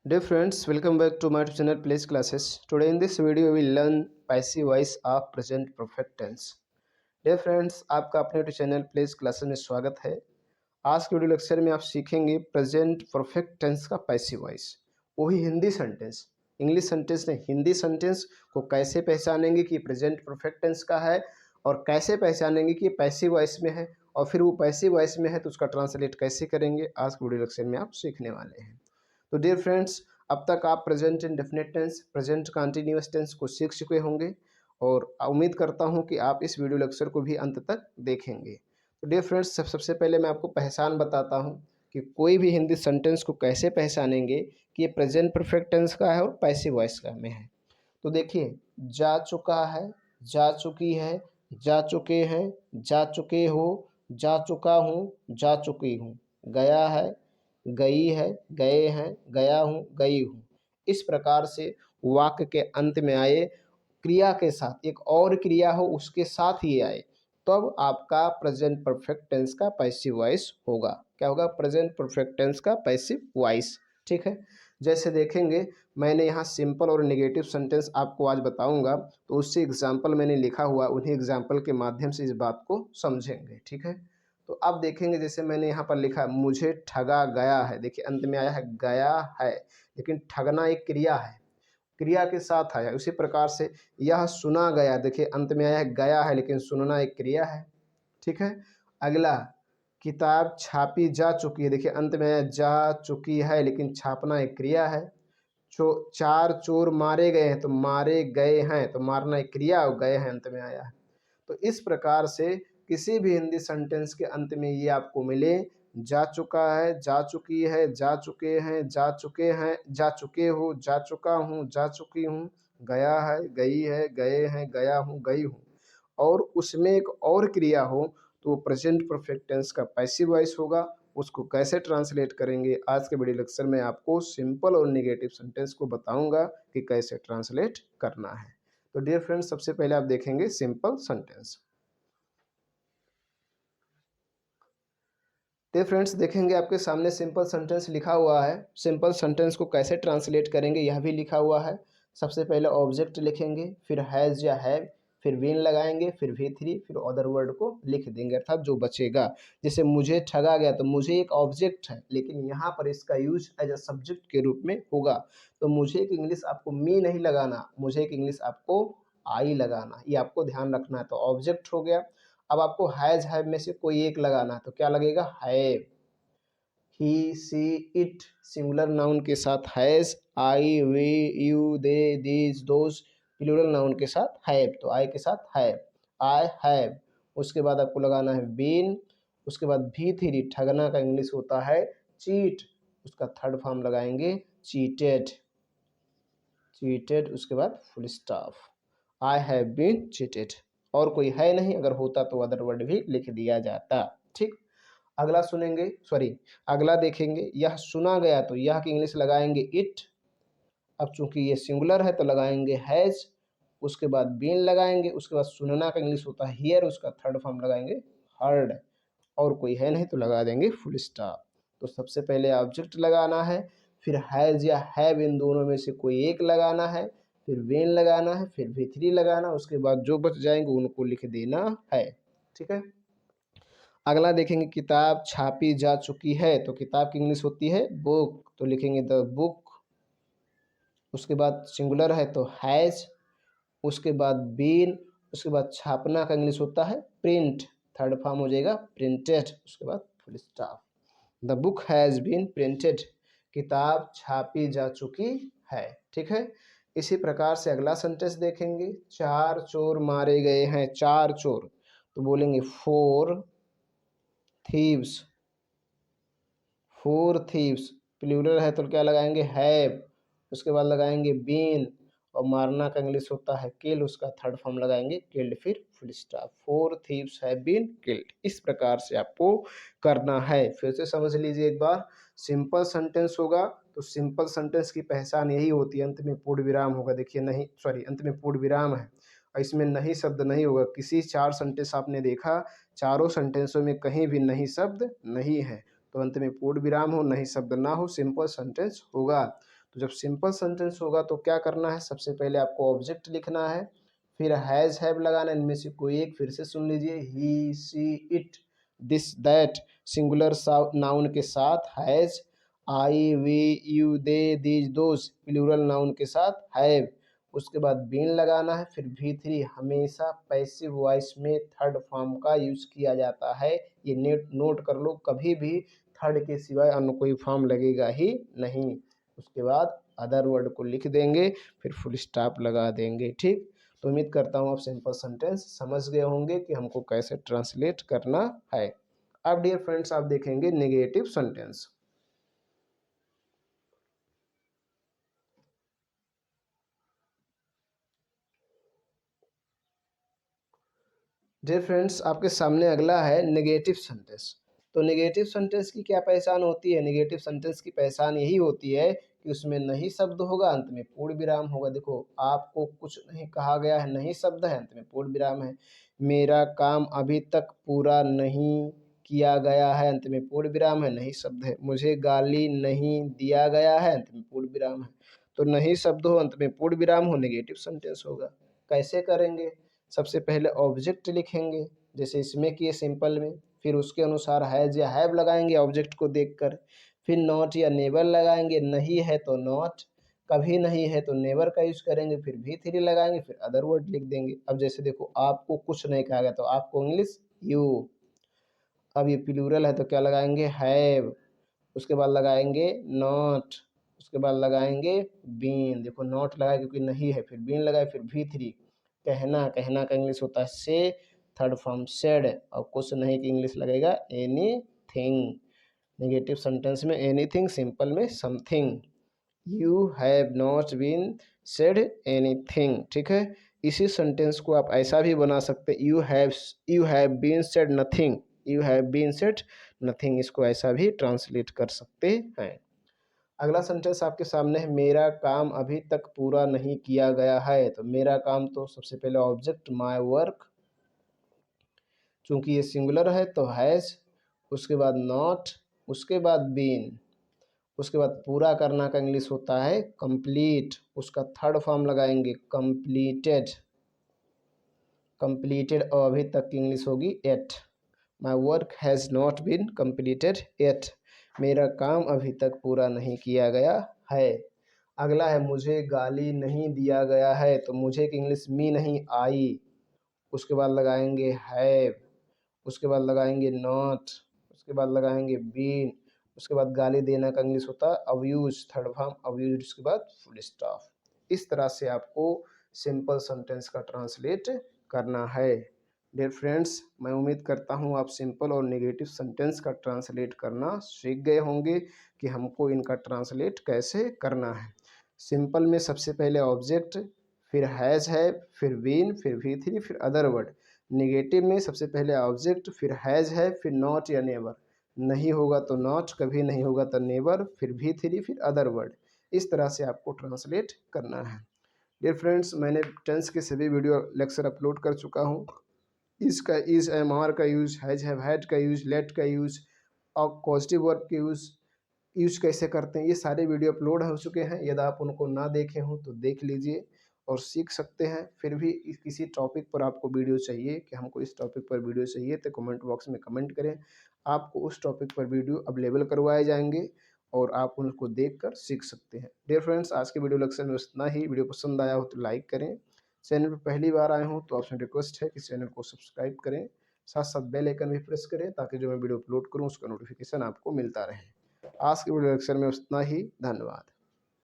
Dear friends, welcome back to my channel Place Classes. Today in this video we will learn passive voice of present perfect tense. Dear friends, आपका अपने channel place classes में स्वागत है। आज के video lecture में आप सीखेंगे प्रेजेंट परफेक्ट टेंस का पैसिव वॉइस, वही हिंदी सेंटेंस, इंग्लिश सेंटेंस नहीं, हिंदी सेंटेंस को कैसे पहचानेंगे कि प्रेजेंट परफेक्ट टेंस का है और कैसे पहचानेंगे कि पैसिव वॉइस में है, और फिर वो पैसिव वॉइस में है तो उसका ट्रांसलेट कैसे करेंगे, आज के वीडियो लेक्चर में आप सीखने वाले हैं। तो डियर फ्रेंड्स, अब तक आप present indefinite tense, present continuous tense को सीख चुके होंगे और उम्मीद करता हूं कि आप इस वीडियो लेक्चर को भी अंत तक देखेंगे। तो डियर फ्रेंड्स, सबसे पहले मैं आपको पहचान बताता हूं कि कोई भी हिंदी सेंटेंस को कैसे पहचानेंगे कि ये प्रेजेंट परफेक्ट टेंस का है और पैसिव वॉइस का में है। तो देखिए, जा चुका है, जा चुकी है, जा चुके हैं, जा चुके हो, जा चुका हूँ, जा चुकी हूँ, गया है, गई है, गए हैं, गया हूँ, गई हूँ। इस प्रकार से वाक्य के अंत में आए क्रिया के साथ एक और क्रिया हो उसके साथ ही आए तब आपका प्रेजेंट परफेक्ट टेंस का पैसिव वॉइस होगा। क्या होगा? प्रेजेंट परफेक्ट टेंस का पैसिव वॉइस। ठीक है, जैसे देखेंगे मैंने यहाँ सिंपल और नेगेटिव सेंटेंस आपको आज बताऊंगा, तो उससे एग्जाम्पल मैंने लिखा हुआ, उन्हीं एग्जाम्पल के माध्यम से इस बात को समझेंगे। ठीक है, तो अब देखेंगे जैसे मैंने यहाँ पर लिखा मुझे ठगा गया है। देखिए अंत में आया है गया है, लेकिन ठगना एक क्रिया है, क्रिया के साथ आया। उसी प्रकार से यह सुना गया, देखिए अंत में आया है गया है, लेकिन सुनना एक क्रिया है। ठीक है, अगला किताब छापी जा चुकी है, देखिए अंत में आया जा चुकी है, लेकिन छापना एक क्रिया है। चार चोर मारे गए हैं, तो मारे गए हैं, तो मारना एक क्रिया और गए हैं अंत में आया है। तो इस प्रकार से किसी भी हिंदी सेंटेंस के अंत में ये आपको मिले जा चुका है, जा चुकी है, जा चुके हैं, जा चुके हैं, जा चुके हो, जा चुका हूँ, जा चुकी हूँ, गया है, गई है, गए हैं, गया हूँ, गई हूँ, और उसमें एक और क्रिया हो तो वो प्रेजेंट परफेक्ट टेंस का पैसिव वॉइस होगा। उसको कैसे ट्रांसलेट करेंगे, आज के वीडियो लेक्चर में आपको सिंपल और नेगेटिव सेंटेंस को बताऊंगा कि कैसे ट्रांसलेट करना है। तो डियर फ्रेंड्स, सबसे पहले आप देखेंगे सिंपल सेंटेंस। तो फ्रेंड्स देखेंगे आपके सामने सिंपल सेंटेंस लिखा हुआ है। सिंपल सेंटेंस को कैसे ट्रांसलेट करेंगे यह भी लिखा हुआ है। सबसे पहले ऑब्जेक्ट लिखेंगे, फिर हैज़ या हैव, फिर बीन लगाएंगे, फिर V3, फिर अदर वर्ड को लिख देंगे, अर्थात जो बचेगा। जैसे मुझे ठगा गया, तो मुझे एक ऑब्जेक्ट है, लेकिन यहाँ पर इसका यूज एज अ सब्जेक्ट के रूप में होगा। तो मुझे एक इंग्लिश आपको मी नहीं लगाना, मुझे एक इंग्लिश आपको आई लगाना, ये आपको ध्यान रखना है। तो ऑब्जेक्ट हो गया। अब आपको हैज़ हैव में से कोई एक लगाना है, तो क्या लगेगा? Have. He she it singular noun के साथ has, I we you they these those plural noun के साथ हैव, तो आई के साथ हैव, आई हैव। उसके बाद आपको लगाना है बीन। उसके बाद V3, ठगना का इंग्लिश होता है चीट, उसका थर्ड फॉर्म लगाएंगे चीटेड, चीटेड। उसके बाद full stop, I have been cheated. और कोई है नहीं, अगर होता तो अदर वर्ड भी लिख दिया जाता। ठीक, अगला सुनेंगे, सॉरी अगला देखेंगे, यह सुना गया, तो यह की इंग्लिश लगाएंगे इट। अब चूंकि ये सिंगुलर है तो लगाएंगे हैज। उसके बाद बीन लगाएंगे। उसके बाद सुनना का इंग्लिश होता है हियर, उसका थर्ड फॉर्म लगाएंगे हर्ड। और कोई है नहीं तो लगा देंगे फुल स्टॉप। तो सबसे पहले ऑब्जेक्ट लगाना है, फिर हैज या हैव, इन दोनों में से कोई एक लगाना है, फिर वेन लगाना है, फिर V3 लगाना। उसके बाद जो बच जाएंगे उनको लिख देना है। ठीक है, अगला देखेंगे किताब छापी जा चुकी है, तो किताब की इंग्लिश होती है बुक, तो लिखेंगे द बुक। उसके बाद सिंगुलर है तो हैज। उसके बाद बीन। उसके बाद छापना का इंग्लिश होता है प्रिंट, थर्ड फॉर्म हो जाएगा प्रिंटेड। उसके बाद full stop, the book has been printed, किताब छापी जा चुकी है। ठीक है, इसी प्रकार से अगला सेंटेंस देखेंगे, चार चोर मारे गए हैं, चार चोर, तो बोलेंगे four thieves, four thieves. Plural है तो क्या लगाएंगे हैव। उसके बाद लगाएंगे बीन, और मारना का इंग्लिश होता है किल, उसका थर्ड फॉर्म लगाएंगे किल्ड, फिर full stop, four thieves have been killed. इस प्रकार से आपको करना है। फिर से समझ लीजिए एक बार, सिंपल सेंटेंस होगा तो सिंपल सेंटेंस की पहचान यही होती है, अंत में पूर्ण विराम होगा। देखिए नहीं, सॉरी अंत में पूर्ण विराम है और इसमें नहीं शब्द नहीं होगा। किसी चार सेंटेंस आपने देखा, चारों सेंटेंसों में कहीं भी नहीं शब्द नहीं है, तो अंत में पूर्ण विराम हो, नहीं शब्द ना हो, सिंपल सेंटेंस होगा। तो जब सिंपल सेंटेंस होगा तो क्या करना है, सबसे पहले आपको ऑब्जेक्ट लिखना है, फिर हैज़ हैव लगाना है, इनमें से कोई एक। फिर से सुन लीजिए, he she it this that singular noun के साथ has, I we you they these those plural noun के साथ हैव। उसके बाद बीन लगाना है, फिर V3। हमेशा पैसिव वॉइस में थर्ड फॉर्म का यूज़ किया जाता है, ये नोट कर लो, कभी भी थर्ड के सिवाय अन्य कोई फॉर्म लगेगा ही नहीं। उसके बाद अदर वर्ड को लिख देंगे, फिर फुल स्टॉप लगा देंगे। ठीक, तो उम्मीद करता हूँ आप सिंपल सेंटेंस समझ गए होंगे कि हमको कैसे ट्रांसलेट करना है। अब डियर फ्रेंड्स आप देखेंगे नेगेटिव सेंटेंस। डियर फ्रेंड्स आपके सामने अगला है नेगेटिव सेंटेंस। तो नेगेटिव सेंटेंस की क्या पहचान होती है? नेगेटिव सेंटेंस की पहचान यही होती है कि उसमें नहीं शब्द होगा, अंत में पूर्ण विराम होगा। देखो, आपको कुछ नहीं कहा गया है, नहीं शब्द है, अंत में पूर्ण विराम है। मेरा काम अभी तक पूरा नहीं किया गया है, अंत में पूर्ण विराम है, नहीं शब्द है। मुझे गाली नहीं दिया गया है, अंत में पूर्ण विराम है। तो नहीं शब्द हो, अंत में पूर्ण विराम हो, नेगेटिव सेंटेंस होगा। कैसे करेंगे? सबसे पहले ऑब्जेक्ट लिखेंगे, जैसे इसमें किए सिंपल में, फिर उसके अनुसार हैज या हैव लगाएंगे ऑब्जेक्ट को देखकर, फिर नॉट या नेवर लगाएंगे, नहीं है तो नॉट, कभी नहीं है तो नेवर का यूज करेंगे, फिर V3 लगाएंगे, फिर अदर वर्ड लिख देंगे। अब जैसे देखो, आपको कुछ नहीं कहा गया तो आपको इंग्लिश यू। अब ये प्लूरल है तो क्या लगाएंगे, हैव। उसके बाद लगाएंगे नॉट, उसके बाद लगाएंगे बीन। देखो नॉट लगाए क्योंकि नहीं है, फिर बीन लगाए, फिर V3। कहना, कहना का इंग्लिश होता है से, थर्ड फॉर्म सेड, और कुछ नहीं की इंग्लिश लगेगा एनीथिंग। नेगेटिव सेंटेंस में एनीथिंग, सिंपल में something. You have not been said anything. ठीक है, इसी सेंटेंस को आप ऐसा भी बना सकते, you have been said nothing, you have been said nothing, इसको ऐसा भी ट्रांसलेट कर सकते हैं। अगला सेंटेंस आपके सामने है, मेरा काम अभी तक पूरा नहीं किया गया है। तो मेरा काम, तो सबसे पहले ऑब्जेक्ट माय वर्क, चूंकि ये सिंगुलर है तो हैज, उसके बाद नॉट, उसके बाद बीन, उसके बाद पूरा करना का इंग्लिश होता है कंप्लीट, उसका थर्ड फॉर्म लगाएंगे कंप्लीटेड, कंप्लीटेड, और अभी तक की इंग्लिश होगी yet. My work has not been completed yet, मेरा काम अभी तक पूरा नहीं किया गया है। अगला है, मुझे गाली नहीं दिया गया है। तो मुझे की इंग्लिश मी नहीं आई, उसके बाद लगाएंगे हैव, उसके बाद लगाएंगे नॉट, उसके बाद लगाएंगे बीन, उसके बाद गाली देना का इंग्लिश होता है अब्यूज, थर्ड फॉर्म अब्यूज, उसके बाद फुल स्टॉप। इस तरह से आपको सिंपल सेंटेंस का ट्रांसलेट करना है। डियर फ्रेंड्स, मैं उम्मीद करता हूँ आप सिंपल और नेगेटिव सेंटेंस का ट्रांसलेट करना सीख गए होंगे कि हमको इनका ट्रांसलेट कैसे करना है। सिंपल में सबसे पहले ऑब्जेक्ट, फिर हैज़ है, फिर बीन, फिर V3, फिर अदर वर्ड। नेगेटिव में सबसे पहले ऑब्जेक्ट, फिर हैज़ है, फिर नॉट या नेवर, नहीं होगा तो नॉट, कभी नहीं होगा तो नेवर, फिर V3, फिर अदर वर्ड। इस तरह से आपको ट्रांसलेट करना है। डियर फ्रेंड्स, मैंने टेंस के सभी वीडियो लेक्चर अपलोड कर चुका हूँ। इसका इज, एम, आर का यूज़, हैज, हैव, हैड का यूज़, लेट का यूज़, और पॉजिटिव वर्ब के यूज़ कैसे करते हैं, ये सारे वीडियो अपलोड हो चुके हैं। यदि आप उनको ना देखे हों तो देख लीजिए और सीख सकते हैं। फिर भी किसी टॉपिक पर आपको वीडियो चाहिए कि हमको इस टॉपिक पर वीडियो चाहिए, तो कमेंट बॉक्स में कमेंट करें, आपको उस टॉपिक पर वीडियो अवेलेबल करवाए जाएंगे और आप उनको देखकर सीख सकते हैं। डियर फ्रेंड्स, आज के वीडियो लेक्चर में इतना ही। वीडियो पसंद आया हो तो लाइक करें, चैनल पर पहली बार आए हों तो आपसे रिक्वेस्ट है कि चैनल को सब्सक्राइब करें, साथ साथ बेल आइकन भी प्रेस करें ताकि जो मैं वीडियो अपलोड करूँ उसका नोटिफिकेशन आपको मिलता रहे। आज के वीडियो लेक्चर में उतना ही। धन्यवाद।